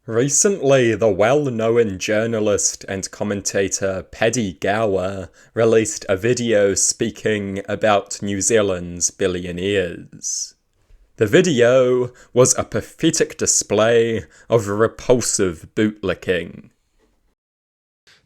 Recently, the well-known journalist and commentator Paddy Gower released a video speaking about New Zealand's billionaires. The video was a pathetic display of repulsive bootlicking.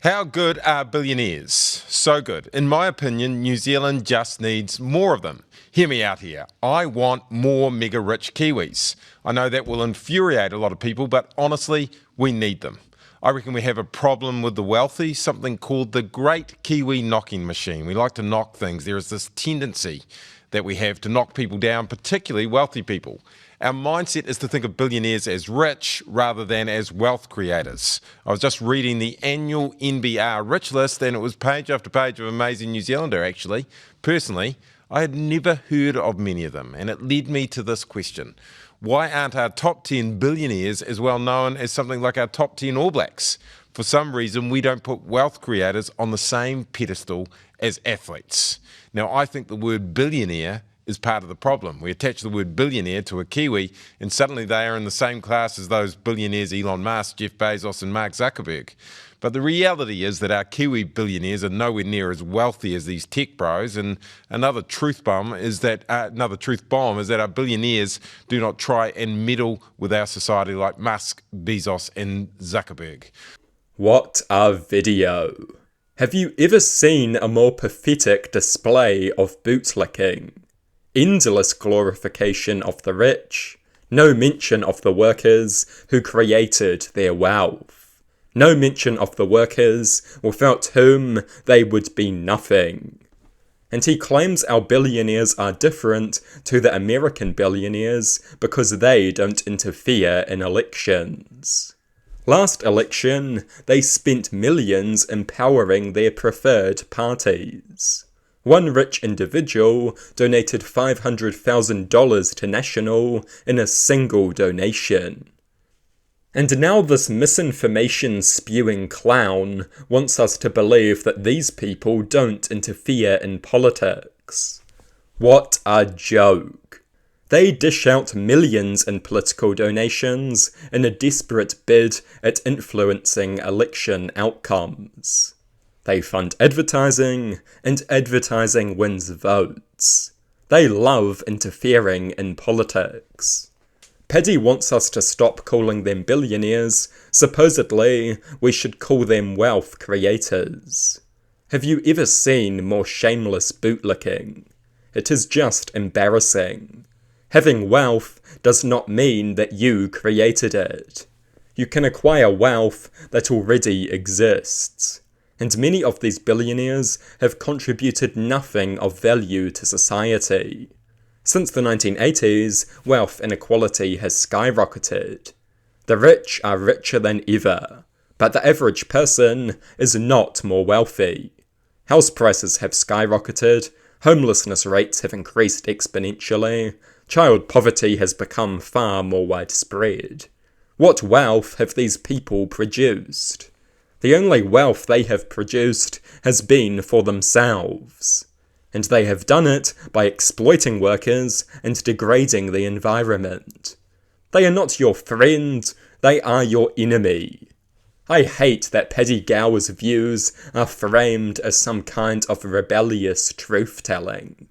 How good are billionaires? So good. In my opinion, New Zealand just needs more of them. Hear me out here. I want more mega-rich Kiwis. I know that will infuriate a lot of people, but honestly, we need them. I reckon we have a problem with the wealthy, something called the Great Kiwi Knocking Machine. We like to knock things. There is this tendency that we have to knock people down, particularly wealthy people. Our mindset is to think of billionaires as rich rather than as wealth creators. I was just reading the annual NBR Rich List, and it was page after page of amazing New Zealander, actually. Personally, I had never heard of many of them, and it led me to this question. Why aren't our top 10 billionaires as well known as something like our top 10 All Blacks? For some reason, we don't put wealth creators on the same pedestal as athletes. Now, I think the word billionaire is part of the problem. We attach the word billionaire to a Kiwi, and suddenly they are in the same class as those billionaires Elon Musk, Jeff Bezos, and Mark Zuckerberg. But the reality is that our Kiwi billionaires are nowhere near as wealthy as these tech bros, and another truth bomb is that our billionaires do not try and meddle with our society like Musk, Bezos, and Zuckerberg. What a video! Have you ever seen a more pathetic display of bootlicking? Endless glorification of the rich, no mention of the workers who created their wealth, no mention of the workers without whom they would be nothing. And he claims our billionaires are different to the American billionaires because they don't interfere in elections. Last election, they spent millions empowering their preferred parties. One rich individual donated $500,000 to National in a single donation. And now this misinformation-spewing clown wants us to believe that these people don't interfere in politics. What a joke. They dish out millions in political donations in a desperate bid at influencing election outcomes. They fund advertising, and advertising wins votes. They love interfering in politics. Paddy wants us to stop calling them billionaires. Supposedly, we should call them wealth creators. Have you ever seen more shameless bootlicking? It is just embarrassing. Having wealth does not mean that you created it. You can acquire wealth that already exists. And many of these billionaires have contributed nothing of value to society. Since the 1980s, wealth inequality has skyrocketed. The rich are richer than ever, but the average person is not more wealthy. House prices have skyrocketed, homelessness rates have increased exponentially, child poverty has become far more widespread. What wealth have these people produced? The only wealth they have produced has been for themselves. And they have done it by exploiting workers and degrading the environment. They are not your friend, they are your enemy. I hate that Paddy Gower's views are framed as some kind of rebellious truth-telling,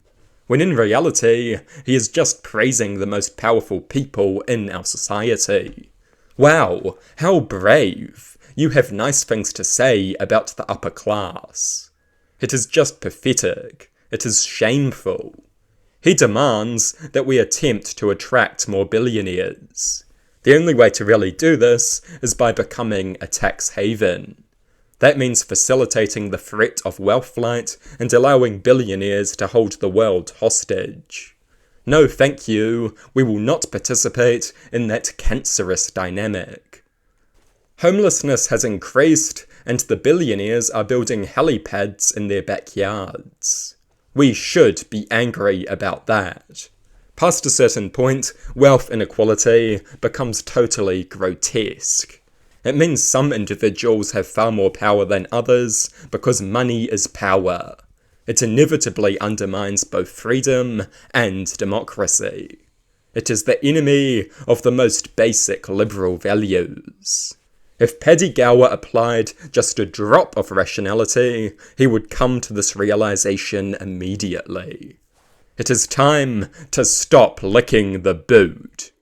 when in reality he is just praising the most powerful people in our society. Wow, how brave! You have nice things to say about the upper class. It is just pathetic. It is shameful. He demands that we attempt to attract more billionaires. The only way to really do this is by becoming a tax haven. That means facilitating the threat of wealth flight and allowing billionaires to hold the world hostage. No thank you, we will not participate in that cancerous dynamic. Homelessness has increased, and the billionaires are building helipads in their backyards. We should be angry about that. Past a certain point, wealth inequality becomes totally grotesque. It means some individuals have far more power than others because money is power. It inevitably undermines both freedom and democracy. It is the enemy of the most basic liberal values. If Paddy Gower applied just a drop of rationality, he would come to this realization immediately. It is time to stop licking the boot.